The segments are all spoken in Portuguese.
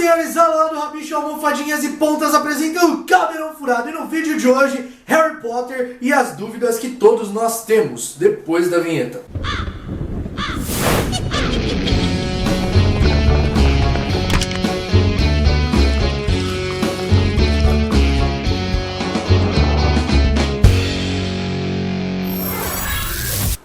senhores, lá do Rabicho, Almofadinhas e Pontas apresenta o Caldeirão Furado. E no vídeo de hoje, Harry Potter e as dúvidas que todos nós temos, depois da vinheta.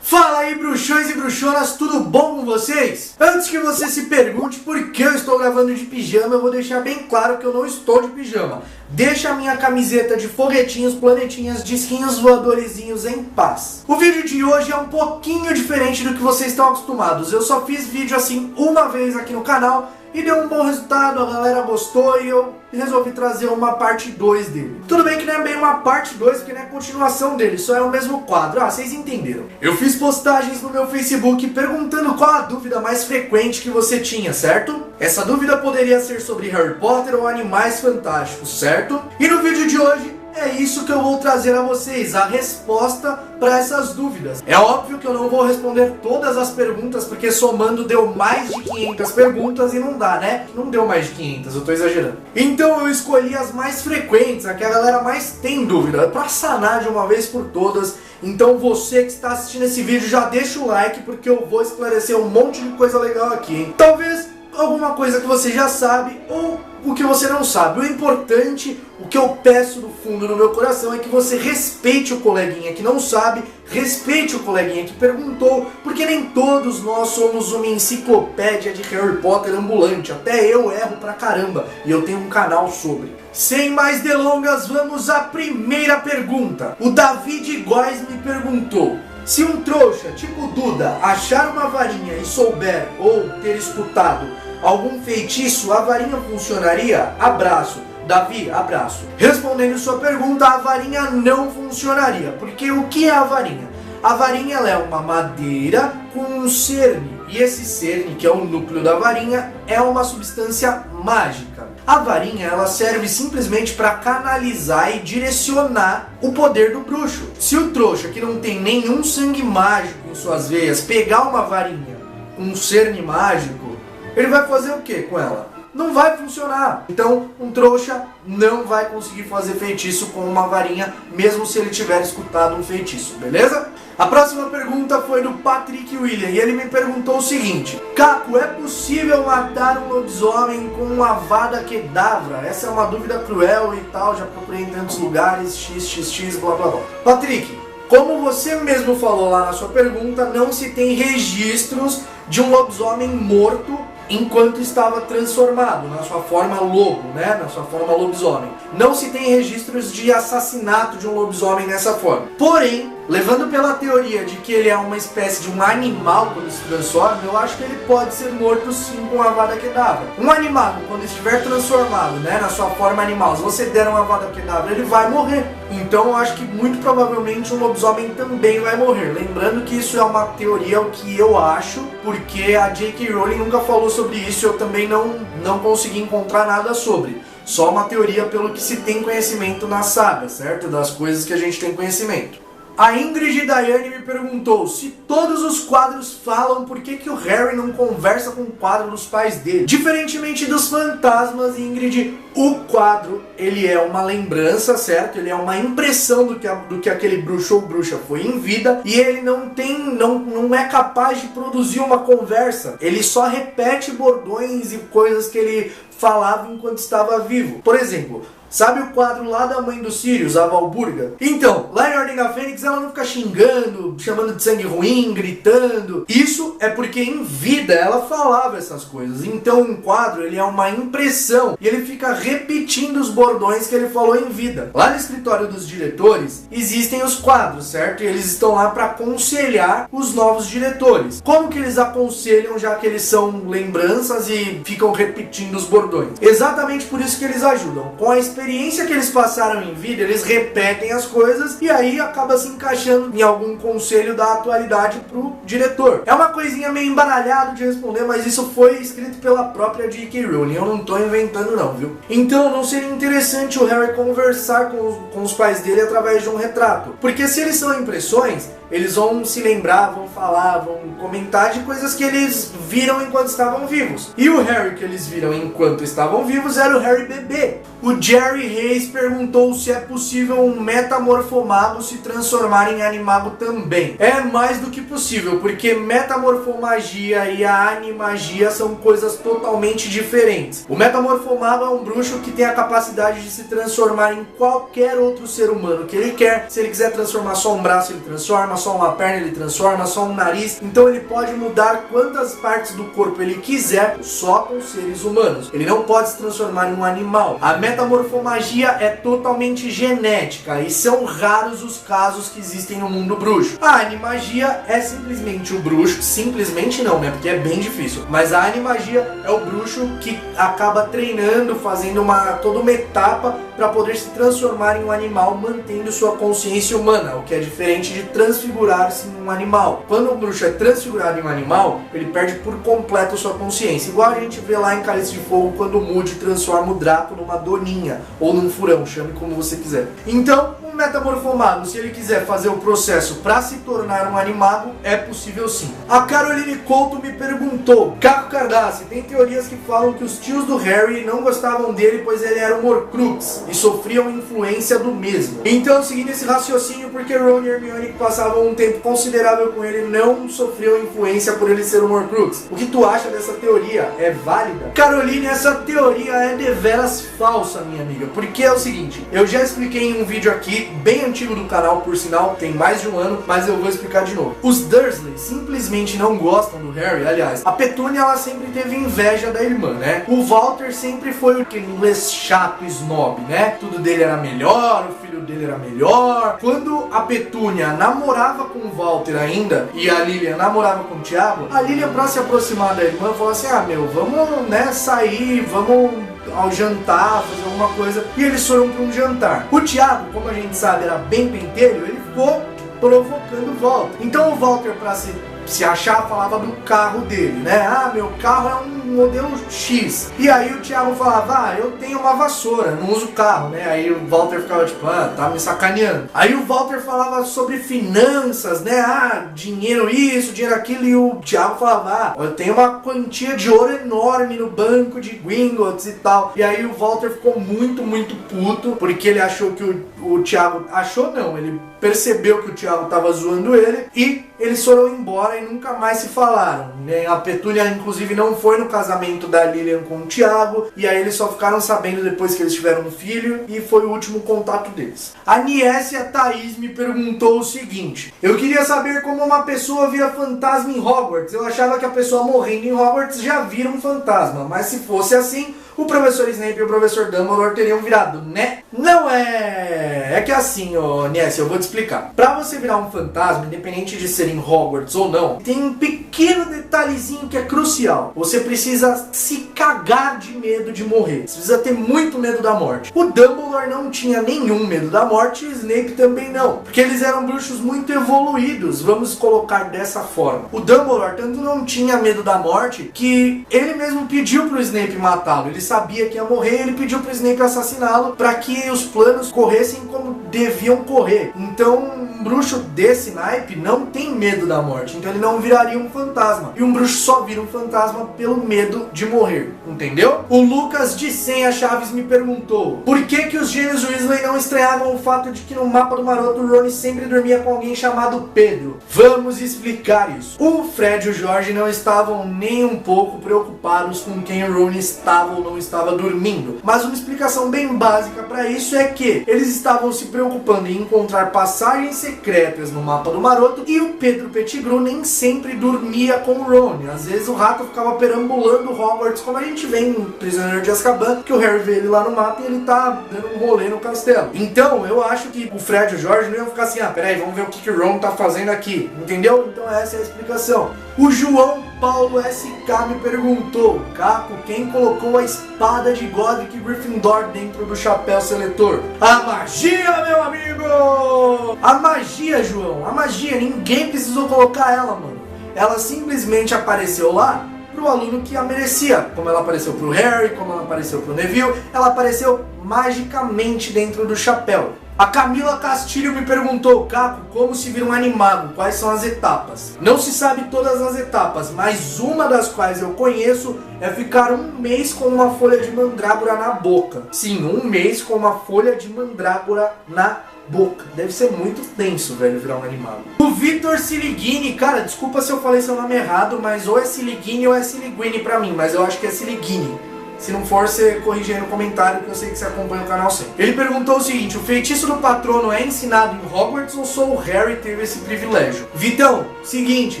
Fala aí, bruxões e bruxonas, tudo bom com vocês? Antes que você se pergunte por que eu estou gravando de pijama, eu vou deixar bem claro que eu não estou de pijama. Deixa a minha camiseta de foguetinhos, planetinhas, disquinhos voadorzinhos em paz. O vídeo de hoje é um pouquinho diferente do que vocês estão acostumados. Eu só fiz vídeo assim uma vez aqui no canal e deu um bom resultado, a galera gostou e eu resolvi trazer uma parte 2 dele. Tudo bem que não é bem uma parte 2, porque não é continuação dele, só é o mesmo quadro. Ah, vocês entenderam. Eu fiz postagens no meu Facebook perguntando qual a dúvida mais frequente que você tinha, certo? Essa dúvida poderia ser sobre Harry Potter ou Animais Fantásticos, certo? E no vídeo de hoje é isso que eu vou trazer a vocês, a resposta para essas dúvidas. É óbvio que eu não vou responder todas as perguntas, porque somando deu mais de 500 perguntas e não dá, né? Não deu mais de 500, eu tô exagerando. Então eu escolhi as mais frequentes, a que a galera mais tem dúvida, para sanar de uma vez por todas. Então você que está assistindo esse vídeo já deixa o like, porque eu vou esclarecer um monte de coisa legal aqui, hein? Talvez alguma coisa que você já sabe ou o que você não sabe. O importante, o que eu peço do fundo do meu coração é que você respeite o coleguinha que não sabe, respeite o coleguinha que perguntou, porque nem todos nós somos uma enciclopédia de Harry Potter ambulante. Até eu erro pra caramba e eu tenho um canal sobre. Sem mais delongas, vamos à primeira pergunta. O David Góes me perguntou: se um trouxa tipo Duda achar uma varinha e souber ou ter escutado algum feitiço, a varinha funcionaria? Abraço. Davi, abraço. Respondendo sua pergunta, a varinha não funcionaria. Porque o que é a varinha? A varinha ela é uma madeira com um cerne. E esse cerne, que é o núcleo da varinha, é uma substância mágica. A varinha ela serve simplesmente para canalizar e direcionar o poder do bruxo. Se o trouxa, que não tem nenhum sangue mágico em suas veias, pegar uma varinha com um cerne mágico, ele vai fazer o que com ela? Não vai funcionar. Então, um trouxa não vai conseguir fazer feitiço com uma varinha, mesmo se ele tiver escutado um feitiço, beleza? A próxima pergunta foi do Patrick William, e ele me perguntou o seguinte: Caco, é possível matar um lobisomem com uma Avada Kedavra? Essa é uma dúvida cruel e tal, já procurei em tantos lugares, xxx, blá blá blá. Patrick, como você mesmo falou lá na sua pergunta, não se tem registros de um lobisomem morto enquanto estava transformado na sua forma lobo, né? Na sua forma lobisomem. Não se tem registros de assassinato de um lobisomem dessa forma. Porém, levando pela teoria de que ele é uma espécie de um animal quando se transforma, eu acho que ele pode ser morto sim com a Avada Kedavra. Um animal, quando estiver transformado, né, na sua forma animal, se você der uma Avada Kedavra, ele vai morrer. Então eu acho que muito provavelmente um lobisomem também vai morrer. Lembrando que isso é uma teoria, o que eu acho, porque a J.K. Rowling nunca falou sobre isso, eu também não consegui encontrar nada sobre. Só uma teoria pelo que se tem conhecimento na saga, certo? Das coisas que a gente tem conhecimento. A Ingrid Daiane me perguntou: se todos os quadros falam, por que o Harry não conversa com o quadro dos pais dele? Diferentemente dos fantasmas, Ingrid, o quadro, ele é uma lembrança, certo? Ele é uma impressão do que aquele bruxo ou bruxa foi em vida, e ele não é capaz de produzir uma conversa. Ele só repete bordões e coisas que ele falava enquanto estava vivo. Por exemplo, sabe o quadro lá da mãe do Sirius, a Valburga? Então, lá em Ordem da Fênix ela não fica xingando, chamando de sangue ruim, gritando. Isso é porque em vida ela falava essas coisas. Então um quadro, ele é uma impressão e ele fica repetindo os bordões que ele falou em vida. Lá no escritório dos diretores existem os quadros, certo? E eles estão lá para aconselhar os novos diretores. Como que eles aconselham, já que eles são lembranças e ficam repetindo os bordões? Exatamente por isso que eles ajudam. Com a experiência que eles passaram em vida, eles repetem as coisas e aí acaba se encaixando em algum conselho da atualidade pro diretor. É uma coisinha meio embaralhado de responder, mas isso foi escrito pela própria J.K. Rowling, eu não tô inventando não, viu? Então não seria interessante o Harry conversar com os pais dele através de um retrato, porque se eles são impressões, eles vão se lembrar, vão falar, vão comentar de coisas que eles viram enquanto estavam vivos. E o Harry que eles viram enquanto estavam vivos era o Harry bebê. O Jerry Reis perguntou se é possível um metamorfomago se transformar em animago também. É mais do que possível, porque metamorfomagia e a animagia são coisas totalmente diferentes. O metamorfomago é um bruxo que tem a capacidade de se transformar em qualquer outro ser humano que ele quer. Se ele quiser transformar só um braço, ele transforma, só uma perna ele transforma, só um nariz. Então ele pode mudar quantas partes do corpo ele quiser, só com seres humanos. Ele não pode se transformar em um animal. A metamorfomagia é totalmente genética e são raros os casos que existem no mundo bruxo. A animagia é simplesmente o bruxo, simplesmente não, né, porque é bem difícil, mas a animagia é o bruxo que acaba treinando, fazendo toda uma etapa para poder se transformar em um animal, mantendo sua consciência humana, o que é diferente de transfigurar-se em um animal. Quando o bruxo é transfigurado em um animal, ele perde por completo sua consciência, igual a gente vê lá em Cálice de Fogo, quando o Moody transforma o Draco numa doninha, ou num furão, chame como você quiser. Então, um metamorfomago, se ele quiser fazer o processo para se tornar um animago, é possível sim. A Caroline Couto me perguntou: Caco Cardassi, tem teorias que falam que os tios do Harry não gostavam dele pois ele era um Horcrux e sofriam influência do mesmo. Então, seguindo esse raciocínio, porque Ron e Hermione, que passavam um tempo considerável com ele, não sofriam influência por ele ser um Horcrux. O que tu acha dessa teoria? É válida? Caroline, essa teoria é deveras falsa, minha amiga, porque é o seguinte, eu já expliquei em um vídeo aqui, bem antigo do canal, por sinal, tem mais de um ano, mas eu vou explicar de novo. Os Dursley simplesmente não gostam do Harry. Aliás, a Petúnia, ela sempre teve inveja da irmã, né? O Walter sempre foi aquele inglês chato, snob, né? Tudo dele era melhor, o filho dele era melhor. Quando a Petúnia namorava com o Walter ainda, e a Lilian namorava com o Tiago, a Lilian, pra se aproximar da irmã, falou assim: ah, meu, vamos, né, sair, vamos ao jantar, fazer alguma coisa. E eles foram para um jantar. O Tiago, como a gente sabe, era bem pentelho, ele ficou provocando o Walter. Então o Walter, para se achar, falava do carro dele, né? Ah, meu carro é um modelo X. E aí o Thiago falava: ah, eu tenho uma vassoura, não uso carro, né? Aí o Walter ficava tipo: ah, tá me sacaneando. Aí o Walter falava sobre finanças, né? Ah, dinheiro isso, dinheiro aquilo. E o Thiago falava: ah, eu tenho uma quantia de ouro enorme no banco de Gringotts e tal. E aí o Walter ficou muito, muito puto, porque ele achou que o Thiago... Achou não, ele percebeu que o Thiago tava zoando ele, e eles foram embora e nunca mais se falaram, né? A Petúnia, inclusive, não foi no casamento da Lilian com o Thiago, e aí eles só ficaram sabendo depois que eles tiveram um filho, e foi o último contato deles. A Niécia Thaís me perguntou o seguinte: eu queria saber como uma pessoa vira fantasma em Hogwarts. Eu achava que a pessoa morrendo em Hogwarts já vira um fantasma, mas se fosse assim, o professor Snape e o professor Dumbledore teriam virado, né? Não é... É que assim, ó, Niécia, eu vou te explicar. Pra você virar um fantasma, independente de ser em Hogwarts ou não, tem um pequeno detalhezinho que é crucial. Você precisa se cagar de medo de morrer. Você precisa ter muito medo da morte. O Dumbledore não tinha nenhum medo da morte, e o Snape também não, porque eles eram bruxos muito evoluídos, vamos colocar dessa forma. O Dumbledore tanto não tinha medo da morte que ele mesmo pediu pro Snape matá-lo. Ele sabia que ia morrer, ele pediu pro Snape assassiná-lo para que os planos corressem como deviam correr. Então, um bruxo desse naipe não tem medo da morte, então ele não viraria um fantasma. E um bruxo só vira um fantasma pelo medo de morrer, entendeu? O Lucas de Senha Chaves me perguntou: por que os gêmeos Weasley não estranhavam o fato de que no mapa do Maroto o Rony sempre dormia com alguém chamado Pedro? Vamos explicar isso. O Fred e o Jorge não estavam nem um pouco preocupados com quem o Rony estava ou não estava dormindo, mas uma explicação bem básica para isso é que eles estavam se preocupando em encontrar passagens secretas no mapa do Maroto, e o Pedro Pettigrew nem sempre dormia com o Rony. Às vezes o rato ficava perambulando Hogwarts, como a gente vê em Prisioneiro de Azkaban, que o Harry vê ele lá no mapa e ele tá dando um rolê no castelo. Então eu acho que o Fred e o Jorge não iam ficar assim: ah, peraí, vamos ver o que o Ron tá fazendo aqui, entendeu? Então essa é a explicação. O João Paulo SK me perguntou: Caco, quem colocou a espada de Godric Gryffindor dentro do chapéu seletor? A magia, meu amigo! A magia, João, a magia, ninguém precisou colocar ela, mano. Ela simplesmente apareceu lá pro aluno que a merecia. Como ela apareceu pro Harry, como ela apareceu pro Neville, ela apareceu magicamente dentro do chapéu. A Camila Castilho me perguntou, Capo, como se vira um animago? Quais são as etapas? Não se sabe todas as etapas, mas uma das quais eu conheço é ficar um mês com uma folha de mandrágora na boca. Sim, um mês com uma folha de mandrágora na boca. Deve ser muito tenso, velho, virar um animago. O Vitor Siliguini, cara, desculpa se eu falei seu nome errado, mas ou é Siliguini ou é Siliguini pra mim, mas eu acho que é Siliguini. Se não for, você corrige aí no comentário, que eu sei que você acompanha o canal sempre. Ele perguntou o seguinte, o feitiço do patrono é ensinado em Hogwarts ou só o Harry teve esse privilégio? Vitão, seguinte,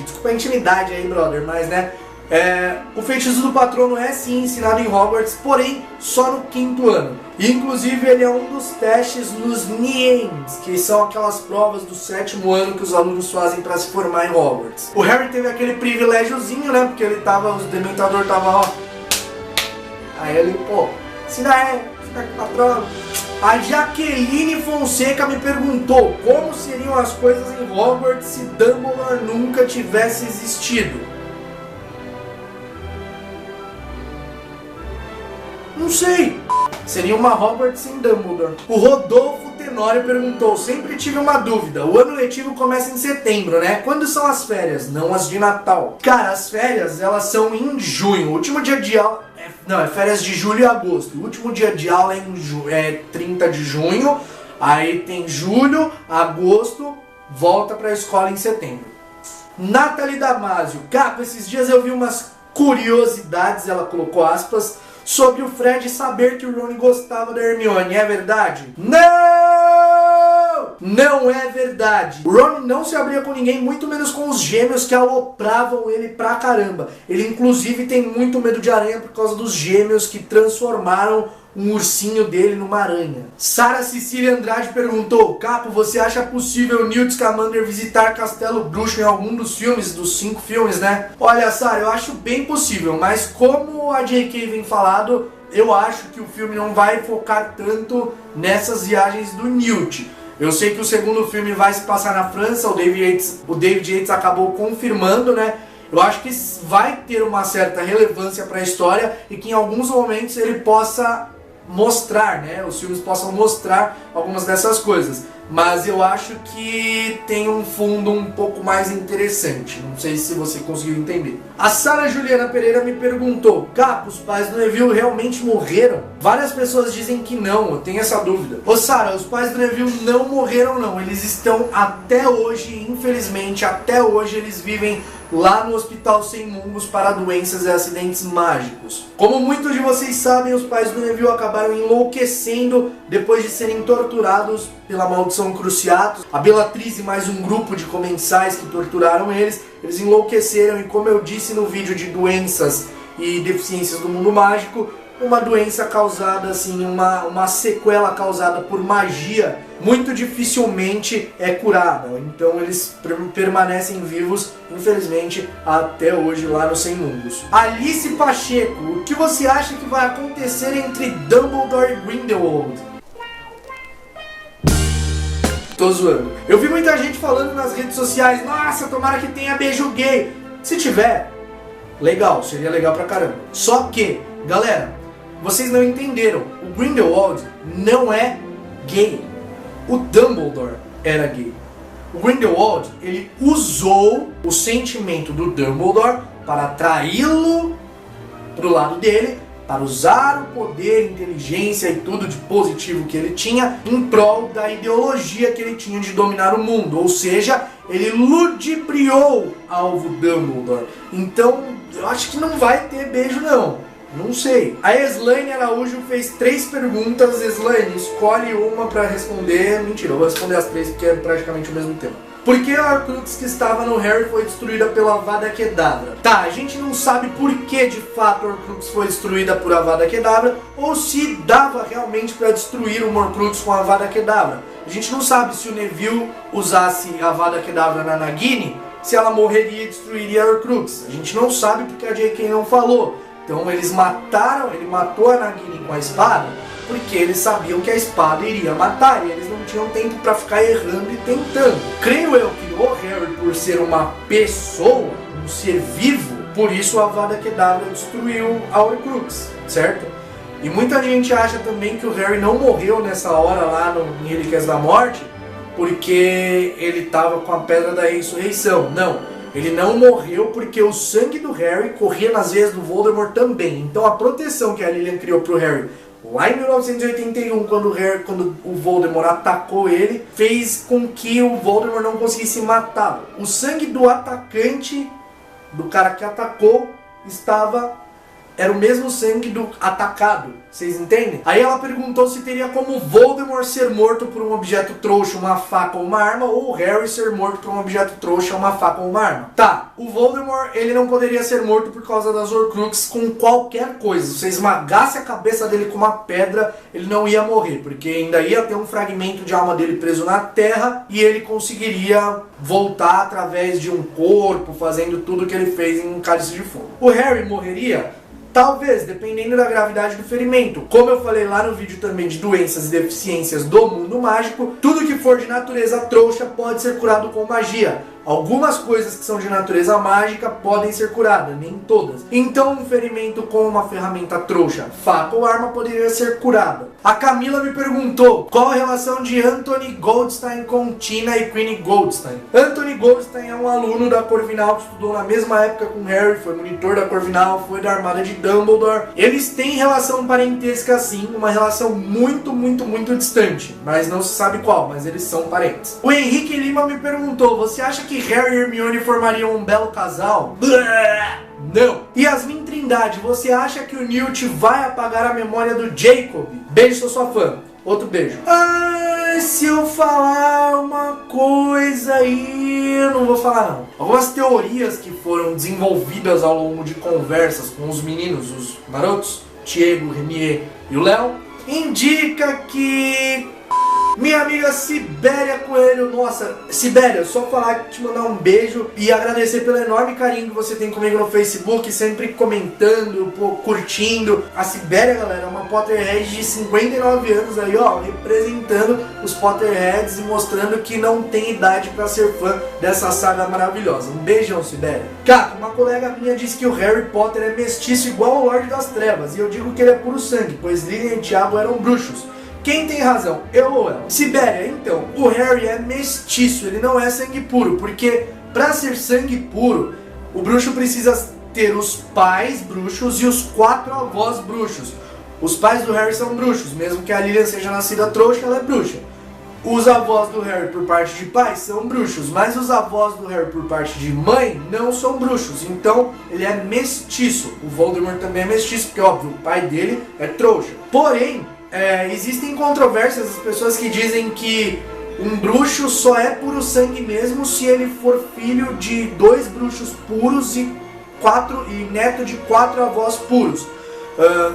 desculpa a intimidade aí, brother, mas né, o feitiço do patrono é sim ensinado em Hogwarts, porém só no 5º ano. E, inclusive ele é um dos testes nos NIEMs, que são aquelas provas do 7º ano que os alunos fazem para se formar em Hogwarts. O Harry teve aquele privilégiozinho, né, porque ele tava, os Dementador tava, ó. Aí ele, pô, ensina com o patrono. A Jaqueline Fonseca me perguntou como seriam as coisas em Hogwarts se Dumbledore nunca tivesse existido. Não sei. Seria uma Hogwarts sem Dumbledore. O Rodolfo Tenório perguntou, sempre tive uma dúvida, o ano letivo começa em setembro, né? Quando são as férias? Não as de Natal. Cara, as férias, elas são em junho. O último dia de aula... Não, é férias de julho e agosto. O último dia de aula é 30 de junho. Aí tem julho, agosto, volta pra escola em setembro. Nathalie Damasio. Capo, esses dias eu vi umas curiosidades, ela colocou aspas, sobre o Fred saber que o Ron gostava da Hermione. É verdade? Não! Não é verdade. O Ron não se abria com ninguém, muito menos com os gêmeos que alopravam ele pra caramba. Ele inclusive tem muito medo de aranha por causa dos gêmeos que transformaram um ursinho dele numa aranha. Sara Cecília Andrade perguntou, Capo, você acha possível Newt Scamander visitar Castelo Bruxo em algum dos filmes, dos 5 filmes, né? Olha, Sara, eu acho bem possível, mas como a J.K. vem falado, eu acho que o filme não vai focar tanto nessas viagens do Newt. Eu sei que o segundo filme vai se passar na França, o David Yates acabou confirmando, né? Eu acho que vai ter uma certa relevância para a história e que em alguns momentos ele possa mostrar, né? Os filmes possam mostrar algumas dessas coisas. Mas eu acho que tem um fundo um pouco mais interessante. Não sei se você conseguiu entender. A Sara Juliana Pereira me perguntou, Capo, os pais do Neville realmente morreram? Várias pessoas dizem que não, eu tenho essa dúvida. Ô Sara, os pais do Neville não morreram não. Eles estão até hoje, infelizmente, até hoje eles vivem lá no Hospital Sem Mungos para doenças e acidentes mágicos. Como muitos de vocês sabem, os pais do Neville acabaram enlouquecendo depois de serem torturados pela maldição Cruciatus. A Bellatrix e mais um grupo de comensais que torturaram eles, eles enlouqueceram e, como eu disse no vídeo de doenças e deficiências do mundo mágico, uma doença causada, assim, uma sequela causada por magia, muito dificilmente é curada. Então eles permanecem vivos, infelizmente, até hoje lá no Sem Mungos. Alice Pacheco, o que você acha que vai acontecer entre Dumbledore e Grindelwald? Tô zoando. Eu vi muita gente falando nas redes sociais, nossa, tomara que tenha beijo gay. Se tiver, legal, seria legal pra caramba. Só que, galera, vocês não entenderam. O Grindelwald não é gay. O Dumbledore era gay. O Grindelwald, ele usou o sentimento do Dumbledore para atraí-lo pro lado dele, para usar o poder, inteligência e tudo de positivo que ele tinha em prol da ideologia que ele tinha de dominar o mundo. Ou seja, ele ludibriou alvo Dumbledore. Então, eu acho que não vai ter beijo não. Não sei. A Eslaine Araújo fez 3 perguntas. Eslaine, escolhe uma pra responder. Mentira, eu vou responder as 3 porque é praticamente o mesmo tema. Por que a Horcrux que estava no Harry foi destruída pela Avada Kedavra? Tá, a gente não sabe por que de fato a Horcrux foi destruída por Avada Kedavra ou se dava realmente pra destruir o Horcrux com a Avada Kedavra. A gente não sabe se o Neville usasse a Avada Kedavra na Nagini, se ela morreria e destruiria a Horcrux. A gente não sabe porque a J.K. não falou. Então ele matou a Nagini com a espada porque eles sabiam que a espada iria matar e eles não tinham tempo para ficar errando e tentando. Creio eu que o Harry, por ser uma pessoa, um ser vivo, por isso a Avada Kedavra destruiu a Horcrux, certo? E muita gente acha também que o Harry não morreu nessa hora lá em Relíquias da Morte porque ele estava com a Pedra da Ressurreição. Não, ele não morreu porque o sangue do Harry corria nas veias do Voldemort também. Então a proteção que a Lilian criou pro Harry lá em 1981, quando o Voldemort atacou ele, fez com que o Voldemort não conseguisse matá-lo. O sangue do atacante, do cara que atacou, era o mesmo sangue do atacado, vocês entendem? Aí ela perguntou se teria como Voldemort ser morto por um objeto trouxa, uma faca ou uma arma, ou o Harry ser morto por um objeto trouxa, uma faca ou uma arma. Tá, o Voldemort, ele não poderia ser morto por causa das Horcruxes com qualquer coisa. Se você esmagasse a cabeça dele com uma pedra, ele não ia morrer, porque ainda ia ter um fragmento de alma dele preso na terra e ele conseguiria voltar através de um corpo, fazendo tudo que ele fez em um Cálice de Fogo. O Harry morreria? Talvez, dependendo da gravidade do ferimento. Como eu falei lá no vídeo também de doenças e deficiências do mundo mágico, tudo que for de natureza trouxa pode ser curado com magia. Algumas coisas que são de natureza mágica podem ser curadas, nem todas. Então um ferimento com uma ferramenta trouxa, faca ou arma, poderia ser curada. A Camila me perguntou qual a relação de Anthony Goldstein com Tina e Queenie Goldstein. Anthony Goldstein é um aluno da Corvinal que estudou na mesma época com Harry, foi monitor da Corvinal, foi da Armada de Dumbledore. Eles têm relação parentesca sim, uma relação muito, muito, muito distante, mas não se sabe qual, mas eles são parentes. O Henrique Lima me perguntou, você acha que Harry e Hermione formariam um belo casal? Não. Yasmin Trindade, você acha que o Newt vai apagar a memória do Jacob? Beijo, sou sua fã. Outro beijo. Se eu falar uma coisa aí, eu não vou falar não. Algumas teorias que foram desenvolvidas ao longo de conversas com os meninos, os garotos, Diego, Renier e o Léo, indica que minha amiga Sibéria Coelho, nossa, Sibéria, só falar, te mandar um beijo e agradecer pelo enorme carinho que você tem comigo no Facebook, sempre comentando, curtindo. A Sibéria, galera, é uma Potterhead de 59 anos aí, ó, representando os Potterheads e mostrando que não tem idade pra ser fã dessa saga maravilhosa. Um beijão, Sibéria. Cara, uma colega minha disse que o Harry Potter é mestiço igual ao Lorde das Trevas, e eu digo que ele é puro sangue, pois Lilian e Tiago eram bruxos. Quem tem razão, eu ou ela? Sibéria, então, o Harry é mestiço, ele não é sangue puro, porque para ser sangue puro, o bruxo precisa ter os pais bruxos e os 4 avós bruxos. Os pais do Harry são bruxos, mesmo que a Lilian seja nascida trouxa, ela é bruxa. Os avós do Harry por parte de pai são bruxos, mas os avós do Harry por parte de mãe não são bruxos, então ele é mestiço. O Voldemort também é mestiço, porque óbvio, o pai dele é trouxa. Porém, existem controvérsias, as pessoas que dizem que um bruxo só é puro sangue mesmo se ele for filho de 2 bruxos puros e neto de 4 avós puros.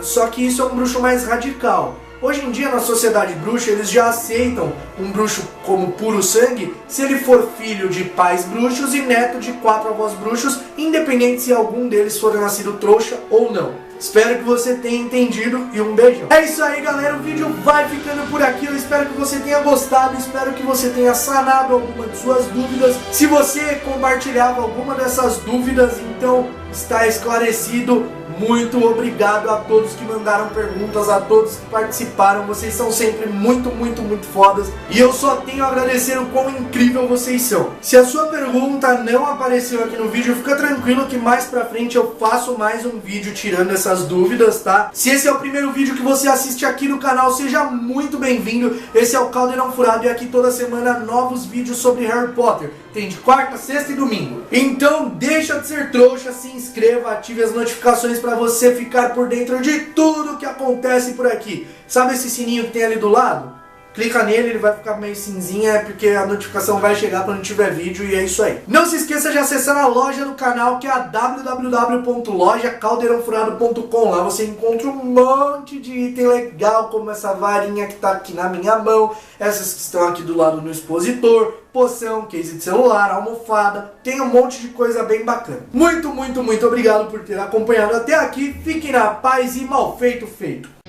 Só que isso é um bruxo mais radical. Hoje em dia, na sociedade bruxa, eles já aceitam um bruxo como puro sangue se ele for filho de pais bruxos e neto de 4 avós bruxos, independente se algum deles for nascido trouxa ou não. Espero que você tenha entendido e um beijão. É isso aí, galera, o vídeo vai ficando por aqui. Eu espero que você tenha gostado, espero que você tenha sanado alguma de suas dúvidas. Se você compartilhava alguma dessas dúvidas, então está esclarecido. Muito obrigado a todos que mandaram perguntas, a todos que participaram. Vocês são sempre muito, muito, muito fodas. E eu só tenho a agradecer o quão incrível vocês são. Se a sua pergunta não apareceu aqui no vídeo, fica tranquilo que mais pra frente eu faço mais um vídeo tirando essas dúvidas, tá? Se esse é o primeiro vídeo que você assiste aqui no canal, seja muito bem-vindo. Esse é o Caldeirão Furado e aqui toda semana novos vídeos sobre Harry Potter. Tem de quarta, sexta e domingo. Então deixa de ser trouxa, se inscreva, ative as notificações para você ficar por dentro de tudo que acontece por aqui. Sabe esse sininho que tem ali do lado? Clica nele, ele vai ficar meio cinzinha, porque a notificação vai chegar quando tiver vídeo e é isso aí. Não se esqueça de acessar a loja do canal, que é a www.lojacaldeirãofurado.com. Lá você encontra um monte de item legal, como essa varinha que tá aqui na minha mão, essas que estão aqui do lado no expositor, poção, case de celular, almofada, tem um monte de coisa bem bacana. Muito, muito, muito obrigado por ter acompanhado até aqui. Fiquem na paz e mal feito, feito.